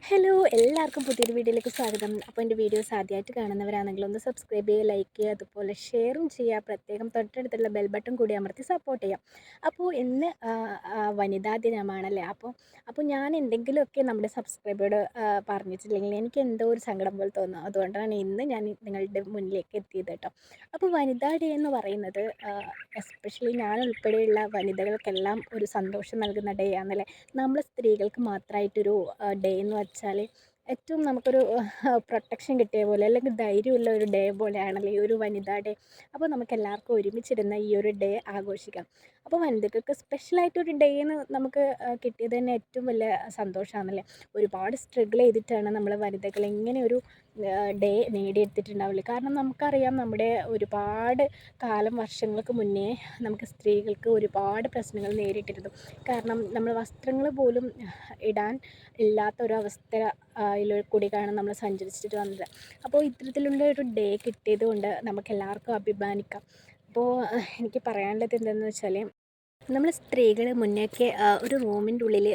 Hello എല്ലാവർക്കും പുതിയൊരു വീഡിയോയിലേക്ക് സ്വാഗതം. അപ്പോൾ എൻ്റെ വീഡിയോസ് ആദ്യമായിട്ട് കാണുന്നവരാണെങ്കിൽ ഒന്ന് സബ്സ്ക്രൈബ് ചെയ്യുക, ലൈക്ക് ചെയ്യുക, അതുപോലെ ഷെയറും ചെയ്യുക. പ്രത്യേകം തൊട്ടടുത്തുള്ള ബെൽ ബട്ടൺ കൂടി അമർത്തി സപ്പോർട്ട് ചെയ്യാം. അപ്പോൾ ഇന്ന് വനിതാ ദിനമാണല്ലേ. അപ്പോൾ ഞാൻ എന്തെങ്കിലുമൊക്കെ നമ്മുടെ സബ്സ്ക്രൈബറോട് പറഞ്ഞിട്ടില്ലെങ്കിൽ എനിക്ക് എന്തോ ഒരു സങ്കടം പോലെ തോന്നും. അതുകൊണ്ടാണ് ഇന്ന് ഞാൻ നിങ്ങളുടെ മുന്നിലേക്ക് എത്തിയത് കേട്ടോ. അപ്പോൾ വനിതാ ഡേ എന്ന് പറയുന്നത് എസ്പെഷ്യലി ഞാൻ ഉൾപ്പെടെയുള്ള വനിതകൾക്കെല്ലാം ഒരു സന്തോഷം നൽകുന്ന ഡേ ആണല്ലേ. നമ്മൾ സ്ത്രീകൾക്ക് മാത്രമായിട്ടൊരു ഡേ എന്ന് വെച്ചാൽ ഏറ്റവും നമുക്കൊരു പ്രൊട്ടക്ഷൻ കിട്ടിയ പോലെ, അല്ലെങ്കിൽ ധൈര്യമുള്ള ഒരു ഡേ പോലെയാണല്ലോ ഈ ഒരു വനിതാ ഡേ. അപ്പോൾ നമുക്ക് എല്ലാവർക്കും ഒരുമിച്ചിരുന്ന ഈ ഒരു ഡേ ആഘോഷിക്കാം. അപ്പോൾ വനിതകൾക്ക് സ്പെഷ്യലായിട്ടൊരു ഡേ എന്ന് നമുക്ക് കിട്ടിയത് തന്നെ ഏറ്റവും വലിയ സന്തോഷമാണല്ലേ. ഒരുപാട് സ്ട്രഗിൾ ചെയ്തിട്ടാണ് നമ്മൾ വനിതകൾ ഇങ്ങനെ ഒരു ഡേ നേടിയെടുത്തിട്ടുണ്ടാവില്ല. കാരണം നമുക്കറിയാം, നമ്മുടെ ഒരുപാട് കാലം വർഷങ്ങൾക്ക് മുന്നേ നമുക്ക് സ്ത്രീകൾക്ക് ഒരുപാട് പ്രശ്നങ്ങൾ നേരിട്ടിരുന്നു. കാരണം നമ്മൾ വസ്ത്രങ്ങൾ പോലും ഇടാൻ ഇല്ലാത്തൊരവസ്ഥ കൂടിയാണ് നമ്മൾ സഞ്ചരിച്ചിട്ട് വന്നത്. അപ്പോൾ ഇത്തരത്തിലുള്ള ഒരു ഡേ കിട്ടിയത് കൊണ്ട് നമുക്കെല്ലാവർക്കും അഭിമാനിക്കാം. അപ്പോൾ എനിക്ക് പറയാനുള്ളത് എന്തെന്ന് വെച്ചാൽ, നമ്മൾ സ്ത്രീകൾ മുന്നേയൊക്കെ ഒരു റൂമിൻ്റെ ഉള്ളിൽ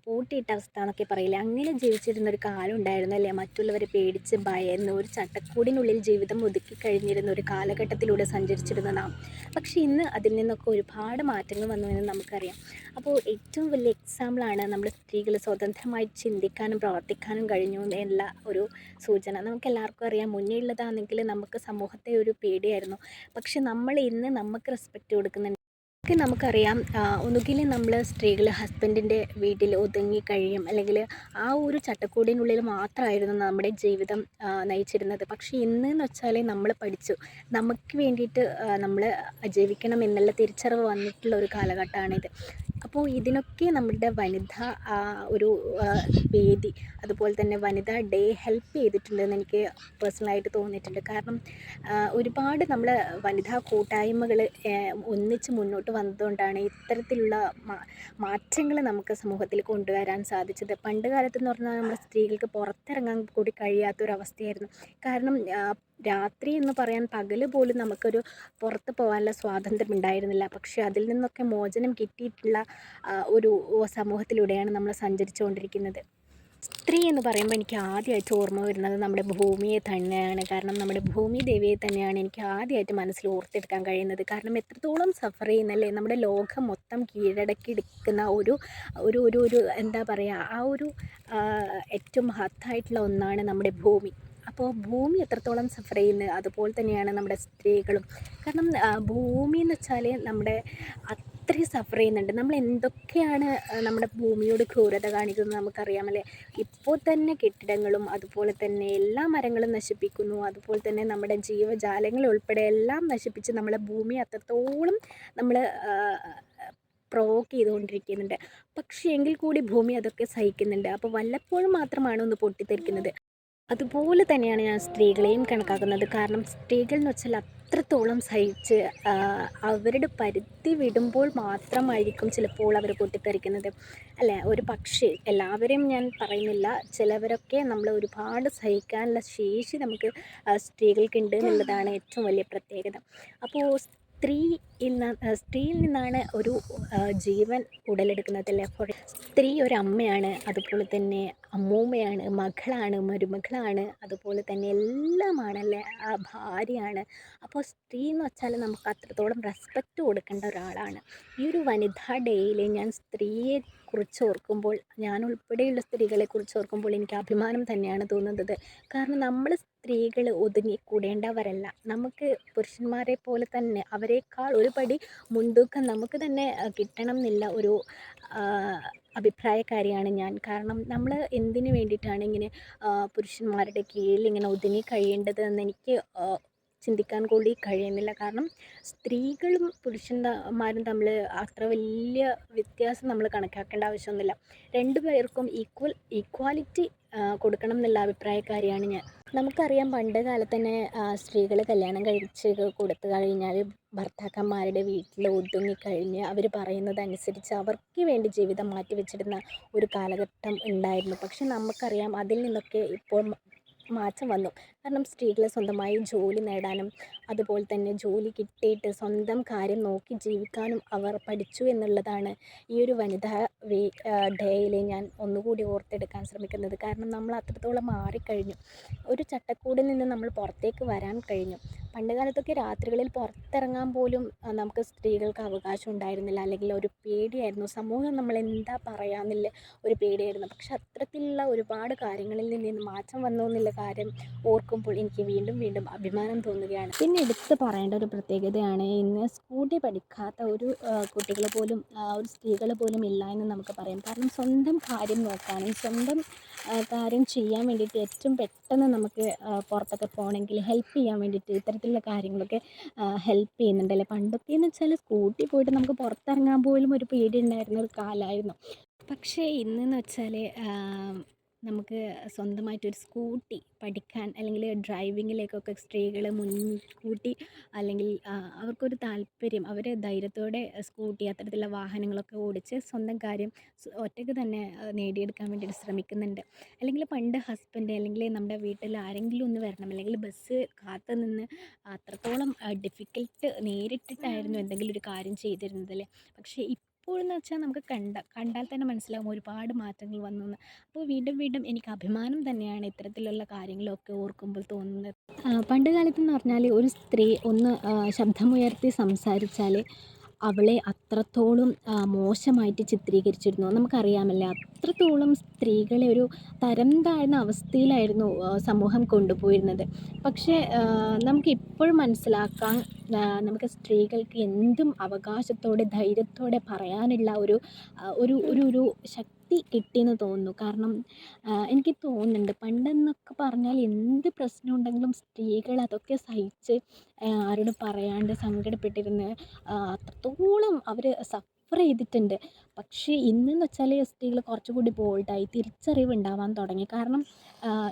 പൂട്ടിയിട്ട അവസ്ഥ എന്നൊക്കെ പറയില്ലേ, അങ്ങനെ ജീവിച്ചിരുന്നൊരു കാലം ഉണ്ടായിരുന്നു അല്ലേ. മറ്റുള്ളവരെ പേടിച്ച് ഭയന്ന് ഒരു ചട്ടക്കൂടിനുള്ളിൽ ജീവിതം ഒതുക്കി കഴിഞ്ഞിരുന്ന ഒരു കാലഘട്ടത്തിലൂടെ സഞ്ചരിച്ചിരുന്ന നാം. പക്ഷേ ഇന്ന് അതിൽ നിന്നൊക്കെ ഒരുപാട് മാറ്റങ്ങൾ വന്നു എന്ന് നമുക്കറിയാം. അപ്പോൾ ഏറ്റവും വലിയ എക്സാമ്പിളാണ് നമ്മൾ സ്ത്രീകൾ സ്വതന്ത്രമായി ചിന്തിക്കാനും പ്രവർത്തിക്കാനും കഴിഞ്ഞു എന്നുള്ള ഒരു സൂചന. നമുക്കെല്ലാവർക്കും അറിയാം, മുന്നേ ഉള്ളതാണെങ്കിൽ നമുക്ക് സമൂഹത്തെ ഒരു പേടിയായിരുന്നു. പക്ഷെ നമ്മൾ ഇന്ന് നമുക്ക് റെസ്പെക്റ്റ് കൊടുക്കുന്നുണ്ട്. നമുക്കറിയാം, ഒന്നുകിൽ നമ്മൾ സ്ത്രീകൾ ഹസ്ബൻഡിൻ്റെ വീട്ടിൽ ഒതുങ്ങി കഴിയും, അല്ലെങ്കിൽ ആ ഒരു ചട്ടക്കൂടിനുള്ളിൽ മാത്രമായിരുന്നു നമ്മുടെ ജീവിതം നയിച്ചിരുന്നത്. പക്ഷേ ഇന്നെന്ന് വെച്ചാൽ നമ്മൾ പഠിച്ചു, നമുക്ക് വേണ്ടിയിട്ട് നമ്മൾ ജീവിക്കണം എന്നുള്ള തിരിച്ചറിവ് വന്നിട്ടുള്ള ഒരു കാലഘട്ടമാണിത്. അപ്പോൾ ഇതിനൊക്കെ നമ്മുടെ വനിത ഒരു വേദി, അതുപോലെ തന്നെ വനിതാ ഡേ ഹെൽപ്പ് ചെയ്തിട്ടുണ്ടെന്ന് എനിക്ക് പേഴ്സണലായിട്ട് തോന്നിയിട്ടുണ്ട്. കാരണം ഒരുപാട് നമ്മൾ വനിതാ കൂട്ടായ്മകൾ ഒന്നിച്ച് മുന്നോട്ട് വന്നതുകൊണ്ടാണ് ഇത്തരത്തിലുള്ള മാറ്റങ്ങൾ നമുക്ക് സമൂഹത്തിൽ കൊണ്ടുവരാൻ സാധിച്ചത്. പണ്ട് കാലത്തെന്ന് പറഞ്ഞാൽ നമ്മുടെ സ്ത്രീകൾക്ക് പുറത്തിറങ്ങാൻ കൂടി കഴിയാത്തൊരവസ്ഥയായിരുന്നു. കാരണം രാത്രി എന്ന് പറയാൻ പകൽ പോലും നമുക്കൊരു പുറത്ത് പോകാനുള്ള സ്വാതന്ത്ര്യം ഉണ്ടായിരുന്നില്ല. പക്ഷേ അതിൽ നിന്നൊക്കെ മോചനം കിട്ടിയിട്ടുള്ള ഒരു സമൂഹത്തിലൂടെയാണ് നമ്മൾ സഞ്ചരിച്ചുകൊണ്ടിരിക്കുന്നത്. സ്ത്രീ എന്ന് പറയുമ്പോൾ എനിക്ക് ആദ്യമായിട്ട് ഓർമ്മ വരുന്നത് നമ്മുടെ ഭൂമിയെ തന്നെയാണ്. കാരണം നമ്മുടെ ഭൂമി ദേവിയെ തന്നെയാണ് എനിക്ക് ആദ്യമായിട്ട് മനസ്സിൽ ഓർത്തെടുക്കാൻ കഴിയുന്നത്. കാരണം എത്രത്തോളം സഫർ ചെയ്യുന്നല്ലേ, നമ്മുടെ ലോകം മൊത്തം കീഴടക്കിയെടുക്കുന്ന ഒരു ഒരു ഒരു ഒരു എന്താ പറയുക, ആ ഒരു ഏറ്റവും മഹത്തായിട്ടുള്ള ഒന്നാണ് നമ്മുടെ ഭൂമി. അപ്പോൾ ഭൂമി എത്രത്തോളം സഫർ ചെയ്യുന്നത് അതുപോലെ തന്നെയാണ് നമ്മുടെ സ്ത്രീകളും. കാരണം ഭൂമി എന്ന് വെച്ചാൽ നമ്മുടെ അത്രയും സഫർ ചെയ്യുന്നുണ്ട്. നമ്മൾ എന്തൊക്കെയാണ് നമ്മുടെ ഭൂമിയോട് ക്രൂരത കാണിക്കുന്നത് നമുക്കറിയാമല്ലേ. ഇപ്പോൾ തന്നെ കെട്ടിടങ്ങളും അതുപോലെ തന്നെ എല്ലാ മരങ്ങളും നശിപ്പിക്കുന്നു. അതുപോലെ തന്നെ നമ്മുടെ ജീവജാലങ്ങൾ ഉൾപ്പെടെ എല്ലാം നശിപ്പിച്ച് നമ്മളെ ഭൂമി അത്രത്തോളം നമ്മൾ പ്രൊവോക്ക് ചെയ്തുകൊണ്ടിരിക്കുന്നുണ്ട്. പക്ഷേ എങ്കിൽ കൂടി ഭൂമി അതൊക്കെ സഹിക്കുന്നുണ്ട്. അപ്പോൾ വല്ലപ്പോഴും മാത്രമാണ് ഒന്ന് പൊട്ടിത്തെറിക്കുന്നത്. അതുപോലെ തന്നെയാണ് ഞാൻ സ്ത്രീകളെയും കണക്കാക്കുന്നത്. കാരണം സ്ത്രീകൾ എന്ന് വെച്ചാൽ അത്രത്തോളം സഹിച്ച് അവരുടെ പരിധി വിടുമ്പോൾ മാത്രമായിരിക്കും ചിലപ്പോൾ അവർ പൊട്ടിത്തെറിക്കുന്നത് അല്ലേ. ഒരു പക്ഷേ എല്ലാവരെയും ഞാൻ പറയുന്നില്ല, ചിലവരൊക്കെ നമ്മൾ ഒരുപാട് സഹിക്കാനുള്ള ശേഷി നമുക്ക് സ്ത്രീകൾക്കുണ്ട് എന്നുള്ളതാണ് ഏറ്റവും വലിയ പ്രത്യേകത. അപ്പോൾ സ്ത്രീയിൽ നിന്നാണ് ഒരു ജീവൻ ഉടലെടുക്കുന്നതല്ലേ. അപ്പോൾ സ്ത്രീ ഒരു അമ്മയാണ്, അതുപോലെ തന്നെ അമ്മൂമ്മയാണ്, മകളാണ്, മരുമകളാണ്, അതുപോലെ തന്നെ എല്ലാമാണല്ലേ, ഭാര്യയാണ്. അപ്പോൾ സ്ത്രീ എന്ന് വെച്ചാൽ നമുക്ക് അത്രത്തോളം റെസ്പെക്റ്റ് കൊടുക്കേണ്ട ഒരാളാണ്. ഈ ഒരു വനിതാ ഡേയിൽ ഞാൻ സ്ത്രീയെ കുറിച്ച് ഓർക്കുമ്പോൾ, ഞാൻ ഉൾപ്പെടെയുള്ള സ്ത്രീകളെ കുറിച്ച് ഓർക്കുമ്പോൾ എനിക്ക് അഭിമാനം തന്നെയാണ് തോന്നുന്നത്. കാരണം നമ്മൾ സ്ത്രീകൾ ഒതുങ്ങിക്കൂടേണ്ടവരല്ല. നമുക്ക് പുരുഷന്മാരെ പോലെ തന്നെ അവരെക്കാൾ ഒരു പടി മുൻതൂക്കം നമുക്ക് തന്നെ കിട്ടണം എന്നില്ല ഒരു അഭിപ്രായക്കാരിയാണ് ഞാൻ. കാരണം നമ്മൾ എന്തിനു വേണ്ടിയിട്ടാണ് ഇങ്ങനെ പുരുഷന്മാരുടെ കീഴിൽ ഇങ്ങനെ ഒതുങ്ങി കഴിയേണ്ടത് എന്ന് എനിക്ക് ചിന്തിക്കാൻ കൂടി കഴിയുന്നില്ല. കാരണം സ്ത്രീകളും പുരുഷന്മാരും തമ്മിൽ അത്ര വലിയ വ്യത്യാസം നമ്മൾ കണക്കാക്കേണ്ട ആവശ്യമൊന്നുമില്ല. രണ്ടു പേർക്കും ഈക്വാലിറ്റി കൊടുക്കണം എന്നുള്ള അഭിപ്രായക്കാരിയാണ് ഞാൻ. നമുക്കറിയാം, പണ്ട് കാലത്ത് തന്നെ സ്ത്രീകൾ കല്യാണം കഴിച്ച് കൊടുത്തു കഴിഞ്ഞാൽ ഭർത്താക്കന്മാരുടെ വീട്ടിൽ ഒതുങ്ങിക്കഴിഞ്ഞ് അവർ പറയുന്നതനുസരിച്ച് അവർക്ക് വേണ്ടി ജീവിതം മാറ്റിവെച്ചിരുന്ന ഒരു കാലഘട്ടം ഉണ്ടായിരുന്നു. പക്ഷെ നമുക്കറിയാം, അതിൽ നിന്നൊക്കെ ഇപ്പോൾ മാറ്റം വന്നു. കാരണം സ്ത്രീകൾ സ്വന്തമായി ജോലി നേടാനും അതുപോലെ തന്നെ ജോലി കിട്ടിയിട്ട് സ്വന്തം കാര്യം നോക്കി ജീവിക്കാനും അവർ പഠിച്ചു എന്നുള്ളതാണ് ഈ ഒരു വനിതാ ഡേയിൽ ഞാൻ ഒന്നുകൂടി ഓർത്തെടുക്കാൻ ശ്രമിക്കുന്നത്. കാരണം നമ്മൾ അത്രത്തോളം മാറിക്കഴിഞ്ഞു. ഒരു ചട്ടക്കൂടിൽ നിന്ന് നമ്മൾ പുറത്തേക്ക് വരാൻ കഴിഞ്ഞു. പണ്ട് കാലത്തൊക്കെ രാത്രികളിൽ പുറത്തിറങ്ങാൻ പോലും നമുക്ക് സ്ത്രീകൾക്ക് അവകാശം ഉണ്ടായിരുന്നില്ല. അല്ലെങ്കിൽ ഒരു പേടിയായിരുന്നു. സമൂഹം നമ്മളെന്താ പറയാന്നുള്ള ഒരു പേടിയായിരുന്നു. പക്ഷെ അത്തരത്തിലുള്ള ഒരുപാട് കാര്യങ്ങളിൽ നിന്ന് മാറ്റം വന്നു എന്നുള്ള കാര്യം ഓർക്കുമ്പോൾ എനിക്ക് വീണ്ടും വീണ്ടും അഭിമാനം തോന്നുകയാണ്. പിന്നെ എടുത്ത് പറയേണ്ട ഒരു പ്രത്യേകതയാണ്, ഇന്ന് സ്കൂട്ടി പഠിക്കാത്ത ഒരു കുട്ടികൾ പോലും ഒരു സ്ത്രീകൾ പോലും ഇല്ല എന്ന് നമുക്ക് പറയാം. കാരണം സ്വന്തം കാര്യം നോക്കാനും സ്വന്തം കാര്യം ചെയ്യാൻ വേണ്ടിയിട്ട് ഏറ്റവും പെട്ടെന്ന് നമുക്ക് പുറത്തൊക്കെ പോകണമെങ്കിൽ ഹെൽപ്പ് ചെയ്യാൻ വേണ്ടിയിട്ട് ഇത്തരത്തിലുള്ള കാര്യങ്ങളൊക്കെ ഹെൽപ്പ് ചെയ്യുന്നുണ്ടല്ലേ. പണ്ടൊക്കെ എന്ന് വെച്ചാൽ സ്കൂട്ടി പോയിട്ട് നമുക്ക് പുറത്തിറങ്ങാൻ പോലും ഒരു പേടി ഉണ്ടായിരുന്ന ഒരു കാലമായിരുന്നു. പക്ഷേ ഇന്നെന്ന് വെച്ചാൽ നമുക്ക് സ്വന്തമായിട്ടൊരു സ്കൂട്ടി പഠിക്കാൻ അല്ലെങ്കിൽ ഡ്രൈവിങ്ങിലേക്കൊക്കെ സ്ത്രീകൾ മുൻകൂട്ടി അല്ലെങ്കിൽ അവർക്കൊരു താല്പര്യം, അവർ ധൈര്യത്തോടെ സ്കൂട്ടി അത്തരത്തിലുള്ള വാഹനങ്ങളൊക്കെ ഓടിച്ച് സ്വന്തം കാര്യം ഒറ്റയ്ക്ക് തന്നെ നേടിയെടുക്കാൻ വേണ്ടിയിട്ട് ശ്രമിക്കുന്നുണ്ട്. അല്ലെങ്കിൽ പണ്ട് ഹസ്ബൻഡ് അല്ലെങ്കിൽ നമ്മുടെ വീട്ടിൽ ആരെങ്കിലും ഒന്ന് വരണം, അല്ലെങ്കിൽ ബസ് കാത്തു നിന്ന് അത്രത്തോളം ഡിഫിക്കൽട്ട് നേരിട്ടിട്ടായിരുന്നു എന്തെങ്കിലും ഒരു കാര്യം ചെയ്തിരുന്നത് അല്ലേ. പക്ഷേ ഇപ്പോഴെന്ന് വെച്ചാൽ നമുക്ക് കണ്ടാൽ തന്നെ മനസ്സിലാകും ഒരുപാട് മാറ്റങ്ങൾ വന്നു എന്ന്. അപ്പോൾ വീണ്ടും വീണ്ടും എനിക്ക് അഭിമാനം തന്നെയാണ് ഇത്തരത്തിലുള്ള കാര്യങ്ങളൊക്കെ ഓർക്കുമ്പോൾ തോന്നുന്നത്. പണ്ട് കാലത്തെന്ന് പറഞ്ഞാൽ ഒരു സ്ത്രീ ഒന്ന് ശബ്ദമുയർത്തി സംസാരിച്ചാൽ അവളെ അത്രത്തോളം മോശമായിട്ട് ചിത്രീകരിച്ചിരുന്നു. നമുക്കറിയാമല്ലേ, അത്രത്തോളം സ്ത്രീകളെ ഒരു തരം താഴ്ന്ന അവസ്ഥയിലായിരുന്നു സമൂഹം കൊണ്ടുപോയിരുന്നത്. പക്ഷേ നമുക്കിപ്പോഴും മനസ്സിലാക്കാം, നമുക്ക് സ്ത്രീകൾക്ക് എന്തും അവകാശത്തോടെ ധൈര്യത്തോടെ പറയാനുള്ള ഒരു ഒരു ഒരു ശക്തി കിട്ടിയെന്ന് തോന്നുന്നു. കാരണം എനിക്ക് തോന്നുന്നുണ്ട് പണ്ടെന്നൊക്കെ പറഞ്ഞാൽ എന്ത് പ്രശ്നം ഉണ്ടെങ്കിലും സ്ത്രീകൾ അതൊക്കെ സഹിച്ച് ആരോടും പറയാണ്ട് സങ്കടപ്പെട്ടിരുന്ന് അത്രത്തോളം അവർ സഫർ ചെയ്തിട്ടുണ്ട്. പക്ഷേ ഇന്നെന്ന് വെച്ചാൽ സ്ത്രീകൾ കുറച്ചുകൂടി ബോൾഡായി തിരിച്ചറിവ് ഉണ്ടാവാൻ തുടങ്ങി. കാരണം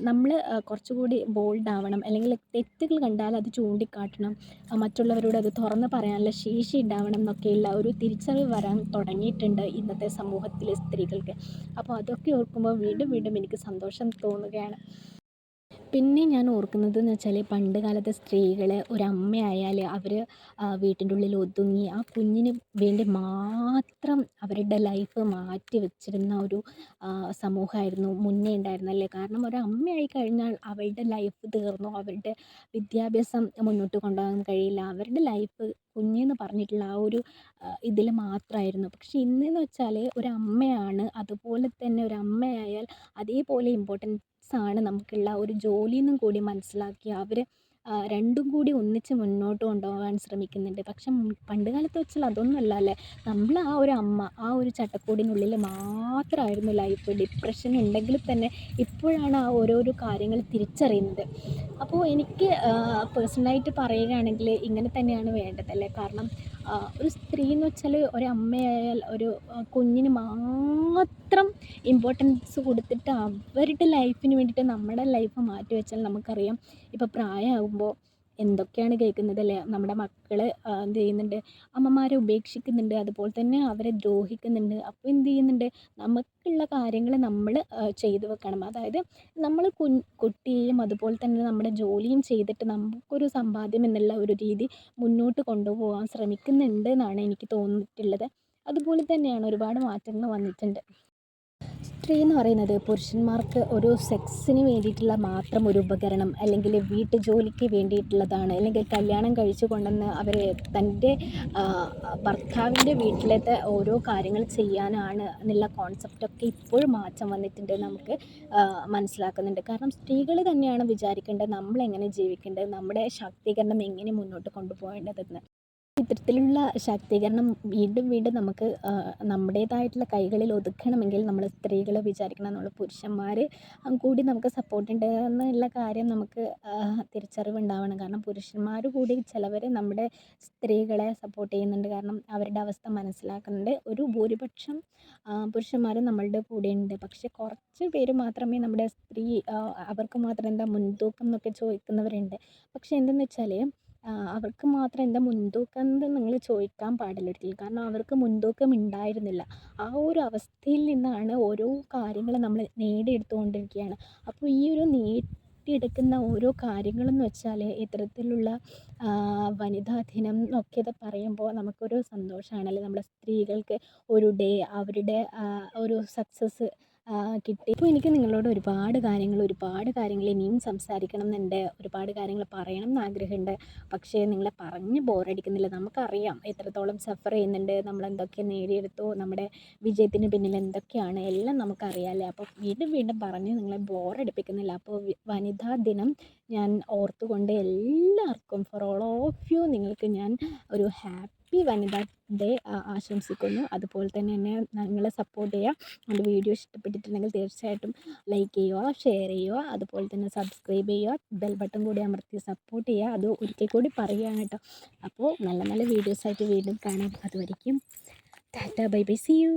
നമ്മൾ കുറച്ചുകൂടി ബോൾഡാവണം, അല്ലെങ്കിൽ തെറ്റുകൾ കണ്ടാൽ അത് ചൂണ്ടിക്കാട്ടണം, മറ്റുള്ളവരോട് അത് തുറന്ന് പറയാനുള്ള ശേഷി ഉണ്ടാവണം എന്നൊക്കെയുള്ള ഒരു തിരിച്ചറിവ് വരാൻ തുടങ്ങിയിട്ടുണ്ട് ഇന്നത്തെ സമൂഹത്തിലെ സ്ത്രീകൾക്ക്. അപ്പോൾ അതൊക്കെ ഓർക്കുമ്പോൾ വീണ്ടും വീണ്ടും എനിക്ക് സന്തോഷം തോന്നുകയാണ്. പിന്നെ ഞാൻ ഓർക്കുന്നതെന്ന് വെച്ചാൽ പണ്ട് കാലത്തെ സ്ത്രീകൾ ഒരമ്മയായാൽ അവർ വീട്ടിൻ്റെ ഉള്ളിൽ ഒതുങ്ങി ആ കുഞ്ഞിന് വേണ്ടി മാത്രം അവരുടെ ലൈഫ് മാറ്റി വെച്ചിരുന്ന ഒരു സമൂഹമായിരുന്നു മുന്നേ ഉണ്ടായിരുന്നല്ലേ. കാരണം ഒരമ്മയായി കഴിഞ്ഞാൽ അവളുടെ ലൈഫ് തീർന്നു, അവരുടെ വിദ്യാഭ്യാസം മുന്നോട്ട് കൊണ്ടുപോകാൻ കഴിയില്ല, അവരുടെ ലൈഫ് കുഞ്ഞെന്ന് പറഞ്ഞിട്ടുള്ള ആ ഒരു ഇതിൽ മാത്രമായിരുന്നു. പക്ഷേ ഇന്നെന്ന് വെച്ചാൽ ഒരമ്മയാണ്, അതുപോലെ തന്നെ ഒരമ്മയായാൽ അതേപോലെ ഇമ്പോർട്ടൻസ് ആണ് നമുക്കുള്ള ഒരു ജോലിയെന്നും കൂടി മനസ്സിലാക്കി അവർ രണ്ടും കൂടി ഒന്നിച്ച് മുന്നോട്ട് കൊണ്ടുപോകാൻ ശ്രമിക്കുന്നുണ്ട്. പക്ഷെ പണ്ട് കാലത്ത് വെച്ചാൽ അതൊന്നുമല്ല അല്ലേ. നമ്മൾ ആ ഒരു അമ്മ ആ ഒരു ചട്ടക്കൂടിനുള്ളിൽ മാത്രമായിരുന്നു ലൈഫ്. ഡിപ്രഷൻ ഉണ്ടെങ്കിൽ തന്നെ ഇപ്പോഴാണ് ആ ഓരോരോ കാര്യങ്ങൾ തിരിച്ചറിയുന്നത്. അപ്പോൾ എനിക്ക് പേഴ്സണലായിട്ട് പറയുകയാണെങ്കിൽ ഇങ്ങനെ തന്നെയാണ് വേണ്ടതല്ലേ. കാരണം ഒരു സ്ത്രീ എന്ന് വെച്ചാൽ ഒരമ്മയായാൽ ഒരു കുഞ്ഞിന് മാത്രം ഇമ്പോർട്ടൻസ് കൊടുത്തിട്ട് അവരുടെ ലൈഫിന് വേണ്ടിയിട്ട് നമ്മുടെ ലൈഫ് മാറ്റി വെച്ചാൽ നമുക്കറിയാം ഇപ്പോൾ പ്രായമാകുമ്പോൾ എന്തൊക്കെയാണ് കേൾക്കുന്നത് അല്ലേ. നമ്മുടെ മക്കൾ എന്ത് ചെയ്യുന്നുണ്ട്, അമ്മമാരെ ഉപേക്ഷിക്കുന്നുണ്ട്, അതുപോലെ തന്നെ അവരെ ദ്രോഹിക്കുന്നുണ്ട്. അപ്പോൾ എന്ത് ചെയ്യുന്നുണ്ട്, നമുക്കുള്ള കാര്യങ്ങൾ നമ്മൾ ചെയ്തു വെക്കണം. അതായത് നമ്മൾ കുട്ടിയെയും അതുപോലെ തന്നെ നമ്മുടെ ജോലിയും ചെയ്തിട്ട് നമുക്കൊരു സമ്പാദ്യം എന്നുള്ള ഒരു രീതി മുന്നോട്ട് കൊണ്ടുപോകാൻ ശ്രമിക്കുന്നുണ്ട് എന്നാണ് എനിക്ക് തോന്നിയിട്ടുള്ളത്. അതുപോലെ തന്നെയാണ് ഒരുപാട് മാറ്റങ്ങൾ വന്നിട്ടുണ്ട്. സ്ത്രീ എന്ന് പറയുന്നത് പുരുഷന്മാർക്ക് ഒരു സെക്സിന് വേണ്ടിയിട്ടുള്ള മാത്രം ഒരു ഉപകരണം, അല്ലെങ്കിൽ വീട്ടു ജോലിക്ക് വേണ്ടിയിട്ടുള്ളതാണ്, അല്ലെങ്കിൽ കല്യാണം കഴിച്ചു കൊണ്ടുവന്ന് അവർ തൻ്റെ ഭർത്താവിൻ്റെ വീട്ടിലത്തെ ഓരോ കാര്യങ്ങൾ ചെയ്യാനാണ് എന്നുള്ള കോൺസെപ്റ്റൊക്കെ ഇപ്പോഴും മാറ്റം വന്നിട്ടുണ്ട്. നമുക്ക് മനസ്സിലാക്കുന്നുണ്ട്. കാരണം സ്ത്രീകൾ തന്നെയാണ് വിചാരിക്കേണ്ടത് നമ്മളെങ്ങനെ ജീവിക്കേണ്ടത്, നമ്മുടെ ശാക്തീകരണം എങ്ങനെ മുന്നോട്ട് കൊണ്ടുപോകേണ്ടതെന്ന്. ഇത്തരത്തിലുള്ള ശാക്തീകരണം വീണ്ടും വീണ്ടും നമുക്ക് നമ്മുടേതായിട്ടുള്ള കൈകളിൽ ഒതുക്കണമെങ്കിൽ നമ്മൾ സ്ത്രീകൾ വിചാരിക്കണം, നമ്മൾ പുരുഷന്മാർ കൂടി നമുക്ക് സപ്പോർട്ട് ഉണ്ട് എന്നുള്ള കാര്യം നമുക്ക് തിരിച്ചറിവുണ്ടാവണം. കാരണം പുരുഷന്മാർ കൂടി ചിലവർ നമ്മുടെ സ്ത്രീകളെ സപ്പോർട്ട് ചെയ്യുന്നുണ്ട്. കാരണം അവരുടെ അവസ്ഥ മനസ്സിലാക്കുന്നുണ്ട്. ഒരു ഭൂരിപക്ഷം പുരുഷന്മാരും നമ്മളുടെ കൂടെയുണ്ട്. പക്ഷെ കുറച്ച് പേര് മാത്രമേ നമ്മുടെ സ്ത്രീ അവർക്ക് മാത്രം എന്താ മുൻതൂക്കം എന്നൊക്കെ ചോദിക്കുന്നവരുണ്ട്. പക്ഷെ എന്തെന്ന് വെച്ചാൽ അവർക്ക് മാത്രം എന്താ മുൻതൂക്കം എന്ന് നിങ്ങൾ ചോദിക്കാൻ പാടില്ല ഒരിക്കലും. കാരണം അവർക്ക് മുൻതൂക്കം ഉണ്ടായിരുന്നില്ല. ആ ഒരു അവസ്ഥയിൽ നിന്നാണ് ഓരോ കാര്യങ്ങൾ നമ്മൾ നേടിയെടുത്തുകൊണ്ടിരിക്കുകയാണ്. അപ്പോൾ ഈ ഒരു നേടിയെടുക്കുന്ന ഓരോ കാര്യങ്ങളെന്ന് വെച്ചാൽ ഇത്തരത്തിലുള്ള വനിതാ ദിനം എന്നൊക്കെ ഇത് പറയുമ്പോൾ നമുക്കൊരു സന്തോഷമാണല്ലേ. നമ്മുടെ സ്ത്രീകൾക്ക് ഒരു ഡേ അവരുടെ ഒരു സക്സസ് കിട്ടി. ഇപ്പോൾ എനിക്ക് നിങ്ങളോട് ഒരുപാട് കാര്യങ്ങൾ ഇനിയും സംസാരിക്കണം എന്നുണ്ട്, ഒരുപാട് കാര്യങ്ങൾ പറയണം എന്ന് ആഗ്രഹമുണ്ട്. പക്ഷേ നിങ്ങളെ പറഞ്ഞ് ബോറടിക്കുന്നില്ല. നമുക്കറിയാം എത്രത്തോളം സഫർ ചെയ്യുന്നുണ്ട്, നമ്മൾ എന്തൊക്കെ നേടിയെടുത്തു, നമ്മുടെ വിജയത്തിന് പിന്നിൽ എന്തൊക്കെയാണ് എല്ലാം നമുക്കറിയാമല്ലേ. അപ്പോൾ വീണ്ടും വീണ്ടും പറഞ്ഞ് നിങ്ങളെ ബോറടിപ്പിക്കുന്നില്ല. അപ്പോൾ വനിതാ ദിനം ഞാൻ ഓർത്തുകൊണ്ട് എല്ലാവർക്കും, ഫോർ ഓൾ ഓഫ് യു, നിങ്ങൾക്ക് ഞാൻ ഒരു ഹാപ്പി വനിതാ ഡേ ആശംസിക്കുന്നു. അതുപോലെ തന്നെ എന്നെ നിങ്ങൾ സപ്പോർട്ട് ചെയ്യുക. എൻ്റെ വീഡിയോ ഇഷ്ടപ്പെട്ടിട്ടുണ്ടെങ്കിൽ തീർച്ചയായിട്ടും ലൈക്ക് ചെയ്യുക, ഷെയർ ചെയ്യുക, അതുപോലെ തന്നെ സബ്സ്ക്രൈബ് ചെയ്യുക, ബെൽ ബട്ടൺ കൂടി അമർത്തി സപ്പോർട്ട് ചെയ്യുക. അത് ഒരിക്കൽ കൂടി പറയുകയാണ് കേട്ടോ. അപ്പോൾ നല്ല നല്ല വീഡിയോസായിട്ട് വീണ്ടും കാണാം. അതുവരയ്ക്കും tata bye bye, see U.